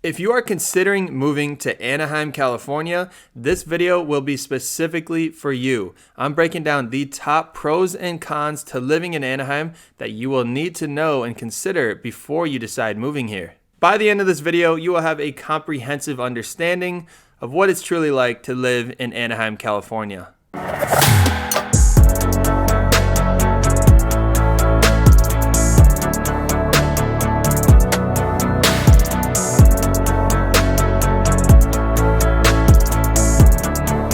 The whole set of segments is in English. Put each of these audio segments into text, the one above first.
If you are considering moving to Anaheim, California, this video will be specifically for you. I'm breaking down the top pros and cons to living in Anaheim that you will need to know and consider before you decide moving here. By the end of this video, you will have a comprehensive understanding of what it's truly like to live in Anaheim, California.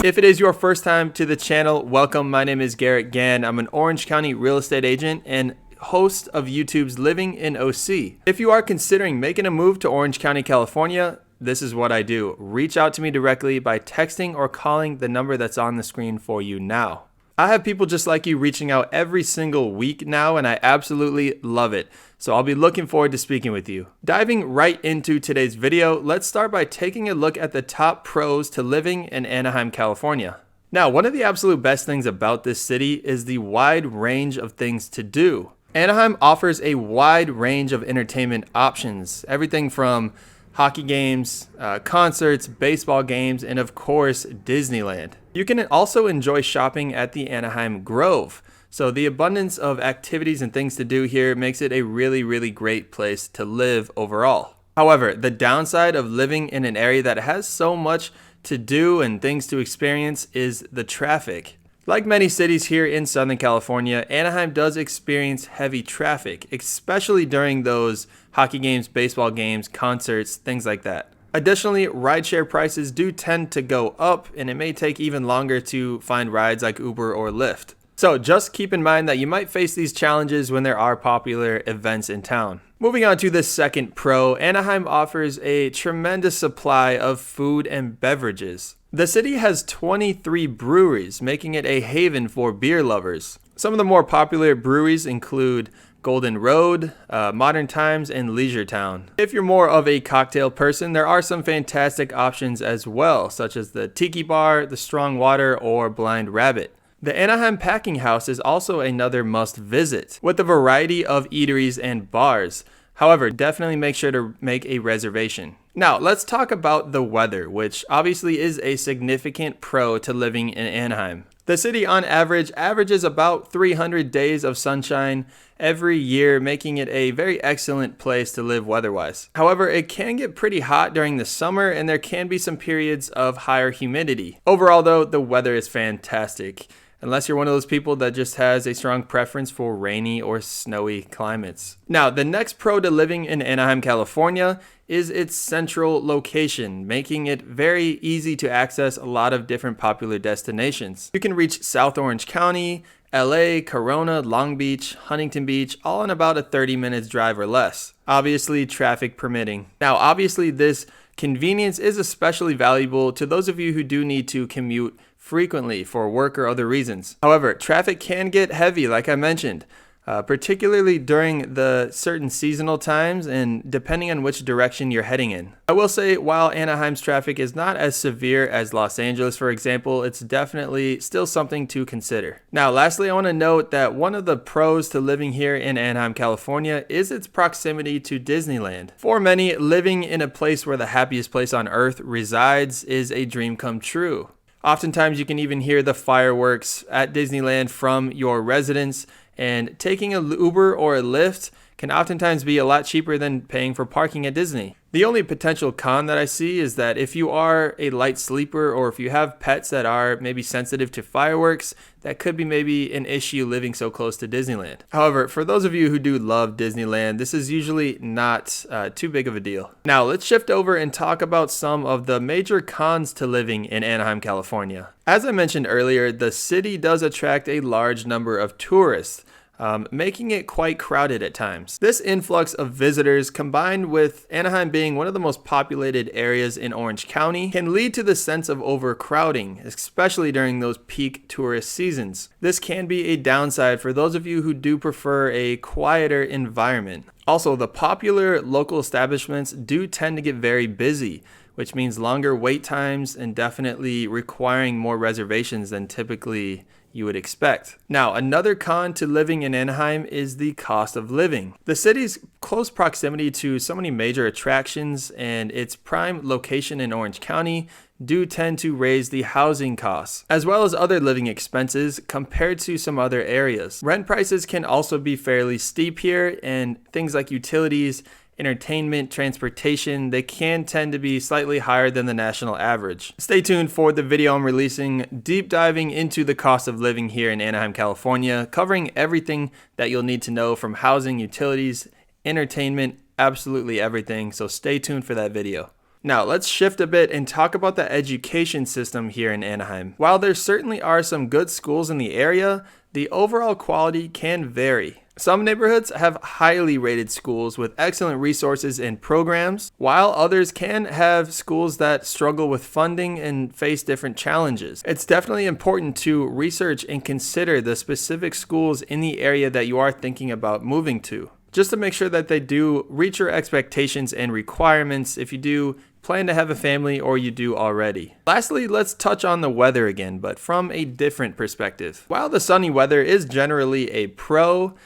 If it is your first time to the channel, welcome. My name is Garrett Gahn. I'm an Orange County real estate agent and host of YouTube's Living in OC. If you are considering making a move to Orange County, California, this is what I do. Reach out to me directly by texting or calling the number that's on the screen for you now. I have people just like you reaching out every single week now, and I absolutely love it. So I'll be looking forward to speaking with you. Diving right into today's video, let's start by taking a look at the top pros to living in Anaheim, California. Now, one of the absolute best things about this city is the wide range of things to do. Anaheim offers a wide range of entertainment options, everything from hockey games, concerts, baseball games, and of course, Disneyland. You can also enjoy shopping at the Anaheim Grove. So the abundance of activities and things to do here makes it a really great place to live overall. However, the downside of living in an area that has so much to do and things to experience is the traffic. Like many cities here in Southern California, Anaheim does experience heavy traffic, especially during those hockey games, baseball games, concerts, things like that. Additionally, rideshare prices do tend to go up, and it may take even longer to find rides like Uber or Lyft. So just keep in mind that you might face these challenges when there are popular events in town. Moving on to the second pro, Anaheim offers a tremendous supply of food and beverages. The city has 23 breweries, making it a haven for beer lovers. Some of the more popular breweries include Golden Road, Modern Times, and Leisure Town. If you're more of a cocktail person, there are some fantastic options as well, such as the Tiki Bar, the Strong Water, or Blind Rabbit. The Anaheim Packing House is also another must visit, with a variety of eateries and bars. However, definitely make sure to make a reservation. Now, let's talk about the weather, which obviously is a significant pro to living in Anaheim. The city on average averages about 300 days of sunshine every year, making it a very excellent place to live weather-wise. However, it can get pretty hot during the summer, and there can be some periods of higher humidity. Overall, though, the weather is fantastic, unless you're one of those people that just has a strong preference for rainy or snowy climates. Now, the next pro to living in Anaheim, California is its central location, making it very easy to access a lot of different popular destinations. You can reach South Orange County, LA, Corona, Long Beach, Huntington Beach, all in about a 30 minutes drive or less. Obviously, traffic permitting. Now, obviously, this convenience is especially valuable to those of you who do need to commute frequently for work or other reasons. However, traffic can get heavy, like I mentioned, particularly during the certain seasonal times and depending on which direction you're heading in. I will say, while Anaheim's traffic is not as severe as Los Angeles, for example, it's definitely still something to consider. Now, lastly, I want to note that one of the pros to living here in Anaheim, California is its proximity to Disneyland. For many, living in a place where the happiest place on earth resides is a dream come true. Oftentimes, you can even hear the fireworks at Disneyland from your residence, and taking an Uber or a Lyft can oftentimes be a lot cheaper than paying for parking at Disney. The only potential con that I see is that if you are a light sleeper or if you have pets that are maybe sensitive to fireworks, that could be maybe an issue living so close to Disneyland. However, for those of you who do love Disneyland, this is usually not too big of a deal. Now, let's shift over and talk about some of the major cons to living in Anaheim, California. As I mentioned earlier, the city does attract a large number of tourists, making it quite crowded at times. This influx of visitors, combined with Anaheim being one of the most populated areas in Orange County, can lead to the sense of overcrowding, especially during those peak tourist seasons. This can be a downside for those of you who do prefer a quieter environment. Also, the popular local establishments do tend to get very busy, which means longer wait times and definitely requiring more reservations than typically you would expect. Now, another con to living in Anaheim is the cost of living. The city's close proximity to so many major attractions and its prime location in Orange County do tend to raise the housing costs, as well as other living expenses compared to some other areas. Rent prices can also be fairly steep here, and things like utilities, entertainment, transportation, they can tend to be slightly higher than the national average. Stay tuned for the video I'm releasing, deep diving into the cost of living here in Anaheim, California, covering everything that you'll need to know from housing, utilities, entertainment, absolutely everything. So stay tuned for that video. Now, let's shift a bit and talk about the education system here in Anaheim. While there certainly are some good schools in the area, the overall quality can vary. Some neighborhoods have highly rated schools with excellent resources and programs, while others can have schools that struggle with funding and face different challenges. It's definitely important to research and consider the specific schools in the area that you are thinking about moving to, just to make sure that they do reach your expectations and requirements if you do plan to have a family or you do already. Lastly, let's touch on the weather again, but from a different perspective. While the sunny weather is generally a pro,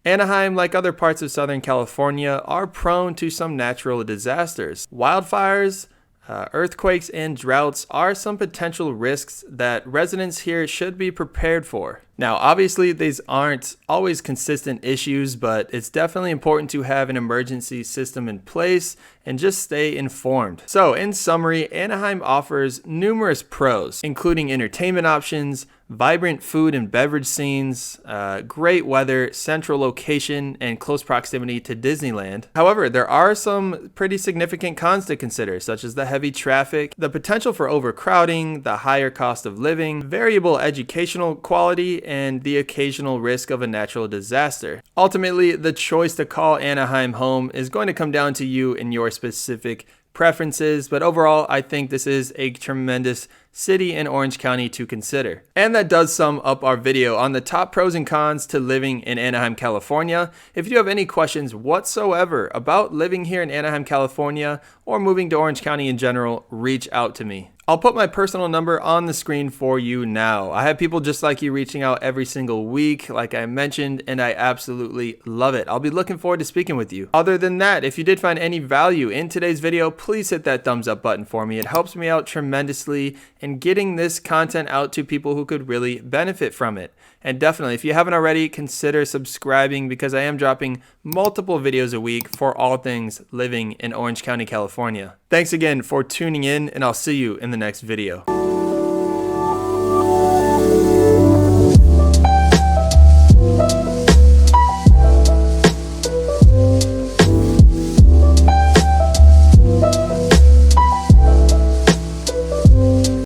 Anaheim, like other parts of Southern California, are prone to some natural disasters. Wildfires, earthquakes, and droughts are some potential risks that residents here should be prepared for. Now, obviously, these aren't always consistent issues, but it's definitely important to have an emergency system in place and just stay informed. So, in summary, Anaheim offers numerous pros, including entertainment options, vibrant food and beverage scenes, great weather, central location, and close proximity to Disneyland. However, there are some pretty significant cons to consider, such as the heavy traffic, the potential for overcrowding, the higher cost of living, variable educational quality, and the occasional risk of a natural disaster. Ultimately, the choice to call Anaheim home is going to come down to you and your specific preferences, but overall, I think this is a tremendous city in Orange County to consider. And that does sum up our video on the top pros and cons to living in Anaheim, California. If you have any questions whatsoever about living here in Anaheim, California, or moving to Orange County in general, reach out to me. I'll put my personal number on the screen for you now. I have people just like you reaching out every single week, like I mentioned, and I absolutely love it. I'll be looking forward to speaking with you. Other than that, if you did find any value in today's video, please hit that thumbs up button for me. It helps me out tremendously in getting this content out to people who could really benefit from it. And definitely, if you haven't already, consider subscribing because I am dropping multiple videos a week for all things living in Orange County, California. Thanks again for tuning in, and I'll see you in the next video.